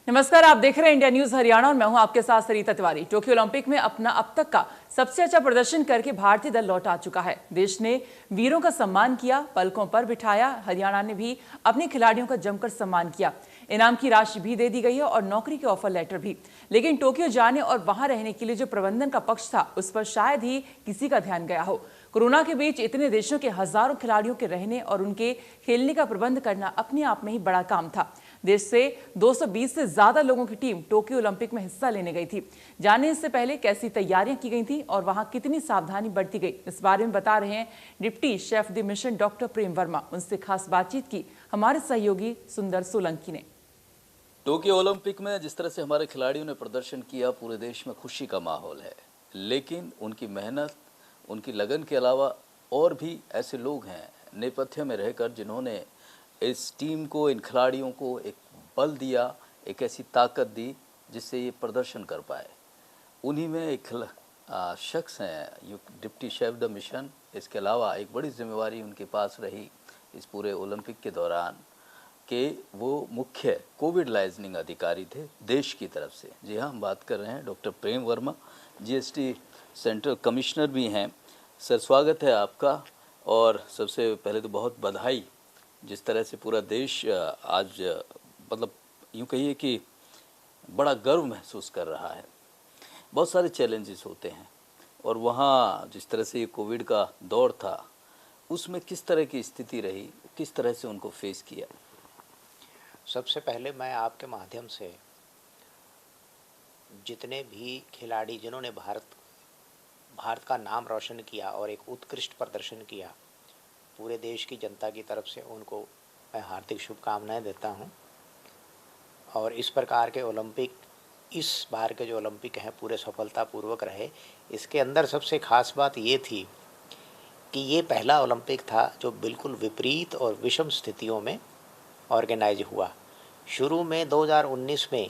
नमस्कार, आप देख रहे हैं इंडिया न्यूज हरियाणा और मैं हूं आपके साथ सरिता तिवारी। टोक्यो ओलंपिक में अपना अब तक का सबसे अच्छा प्रदर्शन करके भारतीय दल लौट आ चुका है। देश ने वीरों का सम्मान किया, पलकों पर बिठाया। हरियाणा ने भी अपने खिलाड़ियों का जमकर सम्मान किया। इनाम की राशि भी दे दी गई है और नौकरी के ऑफर लेटर भी। लेकिन टोक्यो जाने और वहां रहने के लिए जो प्रबंधन का पक्ष था, उस पर शायद ही किसी का ध्यान गया हो। कोरोना के बीच इतने देशों के हजारों खिलाड़ियों के रहने और उनके खेलने का प्रबंध करना अपने आप में ही बड़ा काम था। देश से 220 से ज्यादा लोगों की टीम टोक्यो ओलंपिक में हिस्सा लेने गई थी। जाने इससे पहले कैसी तैयारियां की गई थी और वहां कितनी सावधानी बरती गई, इस बारे में बता रहे हैं deputy chef de mission doctor Prem Verma. उनसे खास बातचीत की हमारे सहयोगी सुंदर सोलंकी ने। टोक्यो ओलंपिक में जिस तरह से हमारे खिलाड़ियों ने प्रदर्शन किया, पूरे देश में खुशी का माहौल है। लेकिन उनकी मेहनत, उनकी लगन के अलावा और भी ऐसे लोग हैं नेपथ्य में रहकर, जिन्होंने इस टीम को, इन खिलाड़ियों को एक बल दिया, एक ऐसी ताकत दी जिससे ये प्रदर्शन कर पाए। उन्हीं में एक शख्स हैं डिप्टी शेफ द मिशन। इसके अलावा एक बड़ी जिम्मेवारी उनके पास रही इस पूरे ओलंपिक के दौरान कि वो मुख्य कोविड लाइजनिंग अधिकारी थे देश की तरफ से। जी हाँ, हम बात कर रहे हैं doctor Prem Verma, GST central commissioner भी हैं। सर, स्वागत है आपका। और सबसे पहले तो बहुत बधाई, जिस तरह से पूरा देश आज मतलब यूँ कहिए कि बड़ा गर्व महसूस कर रहा है। बहुत सारे चैलेंजेस होते हैं और वहाँ जिस तरह से ये कोविड का दौर था, उसमें किस तरह की स्थिति रही, किस तरह से उनको फेस किया? सबसे पहले मैं आपके माध्यम से जितने भी खिलाड़ी जिन्होंने भारत का नाम रोशन किया और एक उत्कृष्ट प्रदर्शन किया, पूरे देश की जनता की तरफ से उनको मैं हार्दिक शुभकामनाएं देता हूं। और इस प्रकार के ओलंपिक, इस बार के जो ओलंपिक हैं, पूरे सफलतापूर्वक रहे। इसके अंदर सबसे खास बात ये थी कि ये पहला ओलंपिक था जो बिल्कुल विपरीत और विषम स्थितियों में ऑर्गेनाइज हुआ। शुरू में 2019 में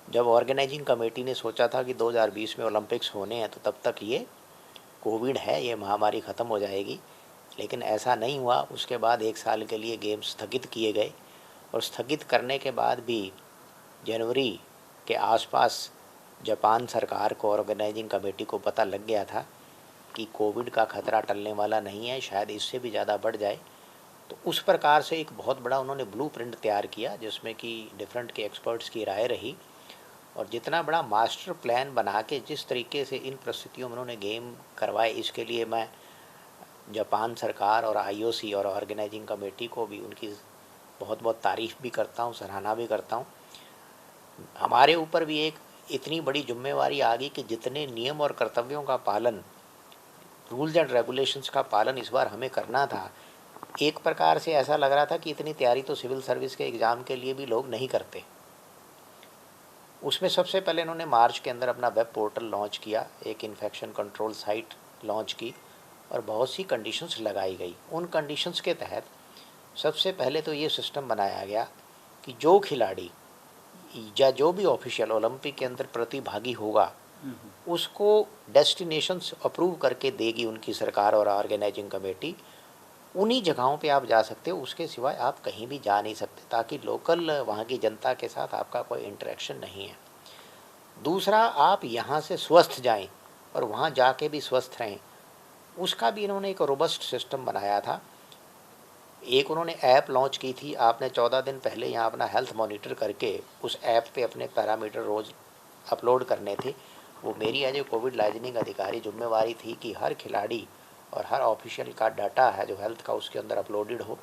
जब ऑर्गेनाइजिंग कमेटी ने सोचा था कि 2020 में ओलंपिक्स होने हैं, तो तब तक ये कोविड है, ये महामारी ख़त्म हो जाएगी। लेकिन ऐसा नहीं हुआ। उसके बाद एक साल के लिए गेम्स स्थगित किए गए और स्थगित करने के बाद भी जनवरी के आसपास जापान सरकार को, ऑर्गेनाइजिंग कमेटी को पता लग गया था कि कोविड का खतरा टलने वाला नहीं है, शायद इससे भी ज़्यादा बढ़ जाए। तो उस प्रकार से एक बहुत बड़ा उन्होंने ब्लूप्रिंट तैयार किया, जिसमें कि डिफरेंट के एक्सपर्ट्स की राय रही। और जितना बड़ा मास्टर प्लान बना के जिस तरीके से इन परिस्थितियों में उन्होंने गेम करवाए, इसके लिए मैं जापान सरकार और आईओसी और ऑर्गेनाइजिंग कमेटी को भी उनकी बहुत बहुत तारीफ़ भी करता हूँ, सराहना भी करता हूँ। हमारे ऊपर भी एक इतनी बड़ी जिम्मेवारी आ गई कि जितने नियम और कर्तव्यों का पालन, रूल्स एंड रेगुलेशंस का पालन इस बार हमें करना था। एक प्रकार से ऐसा लग रहा था कि इतनी तैयारी तो सिविल सर्विस के एग्ज़ाम के लिए भी लोग नहीं करते। उसमें सबसे पहले इन्होंने मार्च के अंदर अपना वेब पोर्टल लॉन्च किया, एक इन्फेक्शन कंट्रोल साइट लॉन्च की और बहुत सी कंडीशंस लगाई गई। उन कंडीशंस के तहत सबसे पहले तो ये सिस्टम बनाया गया कि जो खिलाड़ी या जो भी ऑफिशियल ओलंपिक के अंदर प्रतिभागी होगा, उसको डेस्टिनेशंस अप्रूव करके देगी उनकी सरकार और ऑर्गेनाइजिंग कमेटी। उन्हीं जगहों पे आप जा सकते हो, उसके सिवाय आप कहीं भी जा नहीं सकते, ताकि लोकल वहाँ की जनता के साथ आपका कोई इंटरेक्शन नहीं है। दूसरा, आप यहाँ से स्वस्थ जाएं और वहाँ जाके भी स्वस्थ रहें, उसका भी इन्होंने एक रोबस्ट सिस्टम बनाया था। एक उन्होंने ऐप लॉन्च की थी। आपने 14 दिन पहले यहाँ अपना हेल्थ मॉनिटर करके उस ऐप पे अपने पैरामीटर रोज़ अपलोड करने थे। वो मेरी एज ए कोविड लाइजनिंग अधिकारी जिम्मेवारी थी कि हर खिलाड़ी और हर ऑफिशियल का डाटा है जो हेल्थ का, उसके अंदर अपलोडेड हो।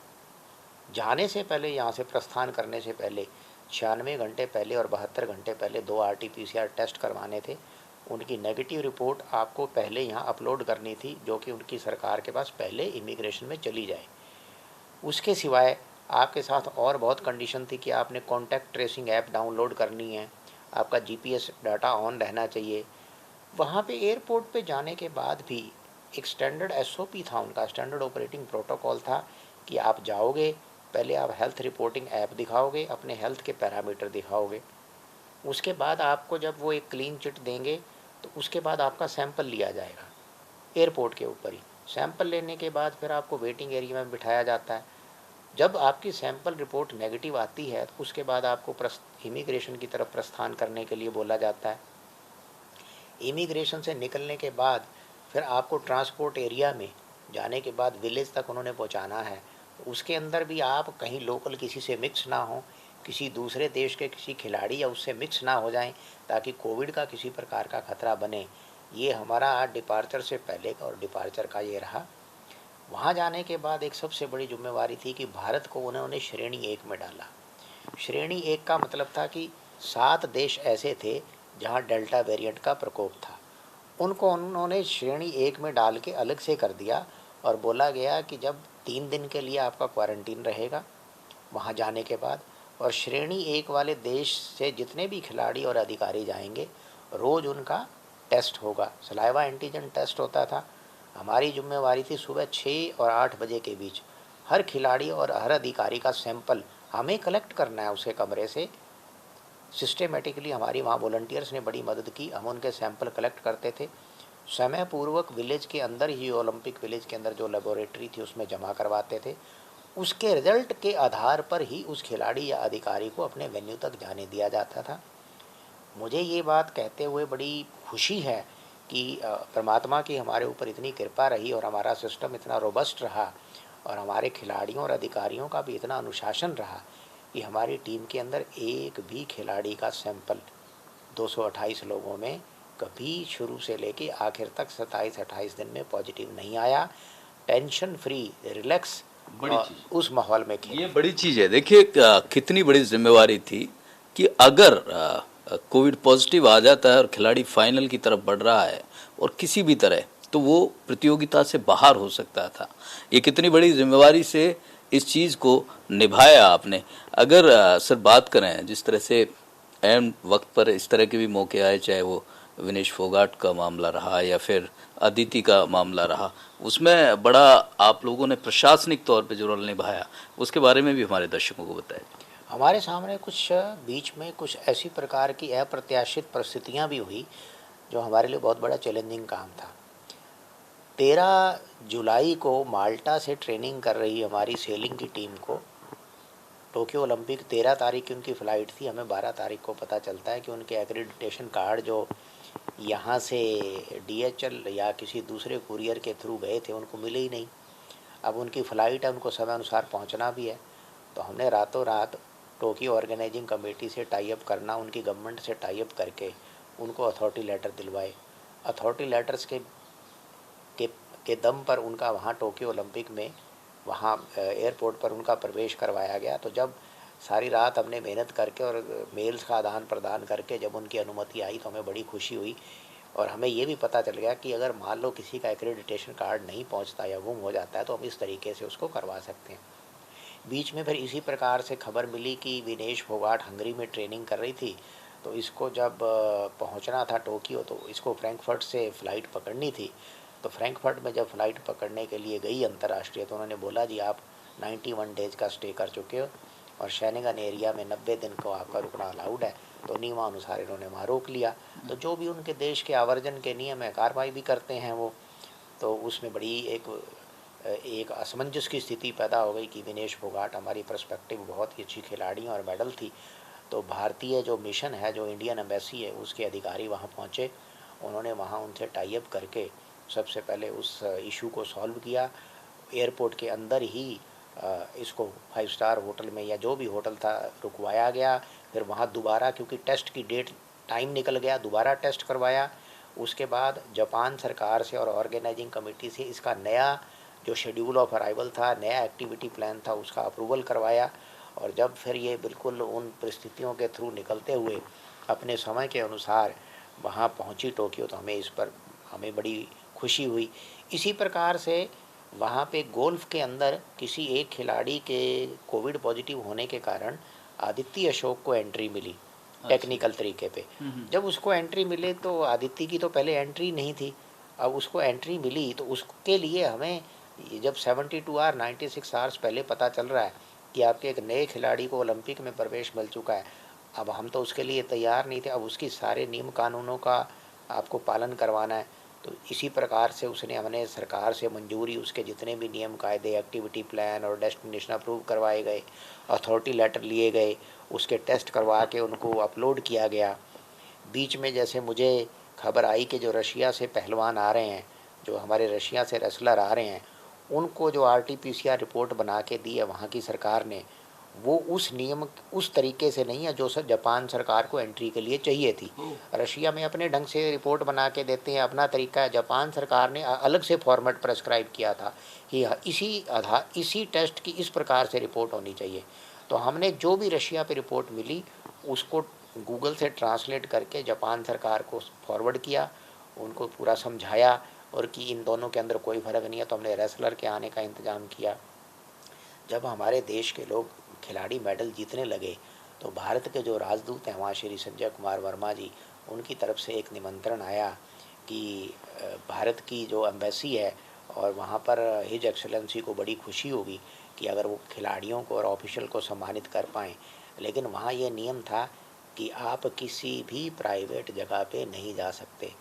जाने से पहले, यहाँ से प्रस्थान करने से पहले 96 घंटे पहले और 72 घंटे पहले 2 RT-PCR टेस्ट करवाने थे। उनकी नेगेटिव रिपोर्ट आपको पहले यहाँ अपलोड करनी थी, जो कि उनकी सरकार के पास पहले इमिग्रेशन में चली जाए। उसके सिवाय आपके साथ और बहुत कंडीशन थी कि आपने कॉन्टैक्ट ट्रेसिंग ऐप डाउनलोड करनी है, आपका GPS डाटा ऑन रहना चाहिए। वहाँ पे एयरपोर्ट पे जाने के बाद भी एक स्टैंडर्ड SOP था, उनका स्टैंडर्ड ऑपरेटिंग प्रोटोकॉल था कि आप जाओगे, पहले आप हेल्थ रिपोर्टिंग ऐप दिखाओगे, अपने हेल्थ के पैरामीटर दिखाओगे। उसके बाद आपको जब वो एक क्लीन चिट देंगे, तो उसके बाद आपका सैंपल लिया जाएगा एयरपोर्ट के ऊपर ही। सैंपल लेने के बाद फिर आपको वेटिंग एरिया में बिठाया जाता है। जब आपकी सैंपल रिपोर्ट नेगेटिव आती है तो उसके बाद आपको इमिग्रेशन की तरफ प्रस्थान करने के लिए बोला जाता है। इमिग्रेशन से निकलने के बाद फिर आपको ट्रांसपोर्ट एरिया में जाने के बाद विलेज तक उन्होंने पहुंचाना है। उसके अंदर भी आप कहीं लोकल किसी से मिक्स ना हो, किसी दूसरे देश के किसी खिलाड़ी या उससे मिक्स ना हो जाएं, ताकि कोविड का किसी प्रकार का खतरा बने। ये हमारा डिपार्चर से पहले का और डिपार्चर का ये रहा। वहाँ जाने के बाद एक सबसे बड़ी जिम्मेवारी थी कि भारत को उन्होंने श्रेणी 1 में डाला। श्रेणी 1 का मतलब था कि 7 देश ऐसे थे जहाँ डेल्टा वेरिएंट का प्रकोप था, उनको उन्होंने श्रेणी 1 में डाल के अलग से कर दिया और बोला गया कि जब 3 दिन के लिए आपका क्वारंटीन रहेगा वहाँ जाने के बाद, और श्रेणी 1 वाले देश से जितने भी खिलाड़ी और अधिकारी जाएंगे रोज़ उनका टेस्ट होगा। सलाइवा एंटीजन टेस्ट होता था। हमारी जिम्मेवारी थी सुबह 6 और 8 बजे के बीच हर खिलाड़ी और हर अधिकारी का सैंपल हमें कलेक्ट करना है उसके कमरे से। सिस्टेमेटिकली हमारी वहाँ वॉलंटियर्स ने बड़ी मदद की, हम उनके सैंपल कलेक्ट करते थे। समय पूर्वक विलेज के अंदर ही, ओलंपिक विलेज के अंदर जो लेबोरेटरी थी उसमें जमा करवाते थे। उसके रिजल्ट के आधार पर ही उस खिलाड़ी या अधिकारी को अपने वेन्यू तक जाने दिया जाता था। मुझे ये बात कहते हुए बड़ी खुशी है कि परमात्मा की हमारे ऊपर इतनी कृपा रही और हमारा सिस्टम इतना रोबस्ट रहा और हमारे खिलाड़ियों और अधिकारियों का भी इतना अनुशासन रहा कि हमारी टीम के अंदर एक भी खिलाड़ी का सैंपल 228 लोगों में कभी शुरू से लेके आखिर तक 27-28 दिन में पॉजिटिव नहीं आया। टेंशन फ्री, रिलैक्स बड़ी चीज, उस माहौल में खेले। ये बड़ी चीज है। देखिए कितनी बड़ी जिम्मेवारी थी कि अगर कोविड पॉजिटिव आ जाता है और खिलाड़ी फाइनल की तरफ बढ़ रहा है और किसी भी तरह, तो वो प्रतियोगिता से बाहर हो सकता था। ये कितनी बड़ी जिम्मेवारी से इस चीज़ को निभाया आपने। अगर सर बात करें जिस तरह से एन वक्त पर इस तरह के भी मौके आए, चाहे वो विनेश फोगाट का मामला रहा या फिर अदिति का मामला रहा, उसमें बड़ा आप लोगों ने प्रशासनिक तौर पे जो रोल निभाया, उसके बारे में भी हमारे दर्शकों को बताएं। हमारे सामने कुछ बीच में कुछ ऐसी प्रकार की अप्रत्याशित परिस्थितियां भी हुई जो हमारे लिए बहुत बड़ा चैलेंजिंग काम था। 13 जुलाई को माल्टा से ट्रेनिंग कर रही हमारी सेलिंग की टीम को टोक्यो ओलंपिक 13 तारीख की उनकी फ़्लाइट थी। हमें 12 तारीख को पता चलता है कि उनके एक्रेडिटेशन कार्ड जो यहाँ से DHL या किसी दूसरे कुरियर के थ्रू गए थे उनको मिले ही नहीं। अब उनकी फ़्लाइट है, उनको समय अनुसार पहुँचना भी है। तो हमने रातों रात टोक्यो ऑर्गेनाइजिंग कमेटी से टाई अप करना, उनकी गवर्नमेंट से टाई अप करके उनको अथॉरिटी लेटर दिलवाए। अथॉरिटी लेटर्स के दम पर उनका वहाँ टोक्यो ओलंपिक में वहाँ एयरपोर्ट पर उनका प्रवेश करवाया गया। तो जब सारी रात हमने मेहनत करके और मेल्स का आदान प्रदान करके जब उनकी अनुमति आई तो हमें बड़ी खुशी हुई। और हमें ये भी पता चल गया कि अगर मान लो किसी का एक्रेडिटेशन कार्ड नहीं पहुँचता या गुम हो जाता है तो हम इस तरीके से उसको करवा सकते हैं। बीच में फिर इसी प्रकार से खबर मिली कि विनेश फोगाट हंगरी में ट्रेनिंग कर रही थी, तो इसको जब पहुंचना था टोक्यो तो इसको फ्रैंकफर्ट से फ़्लाइट पकड़नी थी। तो फ्रैंकफर्ट में जब फ़्लाइट पकड़ने के लिए गई अंतर्राष्ट्रीय, तो उन्होंने बोला जी आप 91 डेज़ का स्टे कर चुके हो और शेनेगन एरिया में 90 दिन को आपका रुकना अलाउड है। तो नियमानुसार इन्होंने वहाँ रोक लिया। तो जो भी उनके देश के आवर्जन के नियम है, कार्रवाई भी करते हैं वो। तो उसमें बड़ी एक असमंजस की स्थिति पैदा हो गई कि विनेश फोगाट हमारी पर्सपेक्टिव बहुत ही अच्छी खिलाड़ी और मेडल थी। तो भारतीय जो मिशन है, जो इंडियन एम्बेसी है, उसके अधिकारी वहाँ पहुँचे। उन्होंने वहाँ उनसे टाई अप करके सबसे पहले उस इशू को सॉल्व किया। एयरपोर्ट के अंदर ही इसको 5 स्टार होटल में या जो भी होटल था रुकवाया गया। फिर वहाँ दोबारा, क्योंकि टेस्ट की डेट टाइम निकल गया, दोबारा टेस्ट करवाया। उसके बाद जापान सरकार से और ऑर्गेनाइजिंग कमेटी से इसका नया जो शेड्यूल ऑफ अराइवल था, नया एक्टिविटी प्लान था, उसका अप्रूवल करवाया। और जब फिर ये बिल्कुल उन परिस्थितियों के थ्रू निकलते हुए अपने समय के अनुसार वहाँ पहुँची टोक्यो, तो हमें बड़ी खुशी हुई। इसी प्रकार से वहाँ पे गोल्फ के अंदर किसी एक खिलाड़ी के कोविड पॉजिटिव होने के कारण आदित्य अशोक को एंट्री मिली टेक्निकल तरीके पे। जब उसको एंट्री मिले तो आदित्य की तो पहले एंट्री नहीं थी, अब उसको एंट्री मिली। तो उसके लिए हमें जब 72 आवर 96 आवर्स पहले पता चल रहा है कि आपके एक नए खिलाड़ी को ओलंपिक में प्रवेश मिल चुका है, अब हम तो उसके लिए तैयार नहीं थे। अब उसकी सारे नियम कानूनों का आपको पालन करवाना है। तो इसी प्रकार से उसने हमने सरकार से मंजूरी, उसके जितने भी नियम कायदे, एक्टिविटी प्लान और डेस्टिनेशन अप्रूव करवाए गए, अथॉरिटी लेटर लिए गए, उसके टेस्ट करवा के उनको अपलोड किया गया। बीच में जैसे मुझे खबर आई कि जो रशिया से पहलवान आ रहे हैं, जो हमारे रशिया से रेसलर आ रहे हैं, उनको जो RT-PCR रिपोर्ट बना के दी है वहाँ की सरकार ने, वो उस नियम उस तरीके से नहीं है जो जापान सरकार को एंट्री के लिए चाहिए थी। रशिया में अपने ढंग से रिपोर्ट बना के देते हैं, अपना तरीका है। जापान सरकार ने अलग से फॉर्मेट प्रेस्क्राइब किया था कि इसी टेस्ट की इस प्रकार से रिपोर्ट होनी चाहिए। तो हमने जो भी रशिया पे रिपोर्ट मिली उसको गूगल से ट्रांसलेट करके जापान सरकार को फॉरवर्ड किया, उनको पूरा समझाया और कि इन दोनों के अंदर कोई फ़र्क नहीं है। तो हमने रेसलर के आने का इंतज़ाम किया। जब हमारे देश के लोग खिलाड़ी मेडल जीतने लगे तो भारत के जो राजदूत हैं वहाँ श्री संजय कुमार वर्मा जी, उनकी तरफ से एक निमंत्रण आया कि भारत की जो एम्बेसी है और वहाँ पर हिज एक्सेलेंसी को बड़ी खुशी होगी कि अगर वो खिलाड़ियों को और ऑफिशियल को सम्मानित कर पाएँ। लेकिन वहाँ ये नियम था कि आप किसी भी प्राइवेट जगह पे नहीं जा सकते,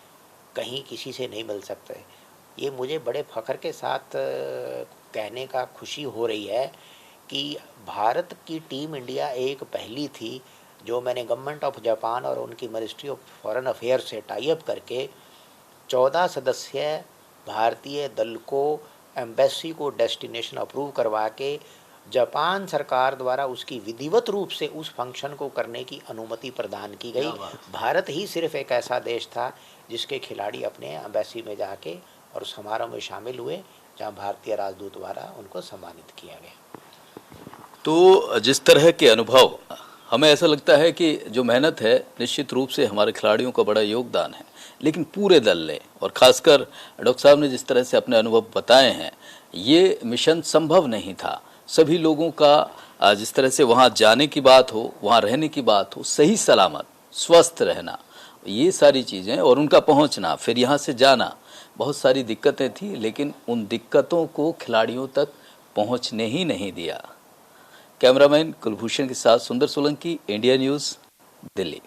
कहीं किसी से नहीं मिल सकते। ये मुझे बड़े फ़ख्र के साथ कहने का खुशी हो रही है कि भारत की टीम इंडिया एक पहली थी जो मैंने गवर्नमेंट ऑफ जापान और उनकी मिनिस्ट्री ऑफ फॉरेन अफेयर्स से टाई अप करके 14 सदस्यीय भारतीय दल को एम्बेसी को डेस्टिनेशन अप्रूव करवा के जापान सरकार द्वारा उसकी विधिवत रूप से उस फंक्शन को करने की अनुमति प्रदान की गई। भारत ही सिर्फ एक ऐसा देश था जिसके खिलाड़ी अपने एम्बेसी में जाके और समारोह में शामिल हुए जहां भारतीय राजदूत द्वारा उनको सम्मानित किया गया। तो जिस तरह के अनुभव, हमें ऐसा लगता है कि जो मेहनत है निश्चित रूप से हमारे खिलाड़ियों का बड़ा योगदान है, लेकिन पूरे दल ने और खासकर डॉक्टर साहब ने जिस तरह से अपने अनुभव बताए हैं, ये मिशन संभव नहीं था। सभी लोगों का जिस तरह से वहाँ जाने की बात हो, वहाँ रहने की बात हो, सही सलामत स्वस्थ रहना, ये सारी चीज़ें और उनका पहुँचना, फिर यहाँ से जाना, बहुत सारी दिक्कतें थी, लेकिन उन दिक्कतों को खिलाड़ियों तक पहुँचने ही नहीं दिया। कैमरामैन कुलभूषण के साथ सुंदर सोलंकी, इंडिया न्यूज़, दिल्ली।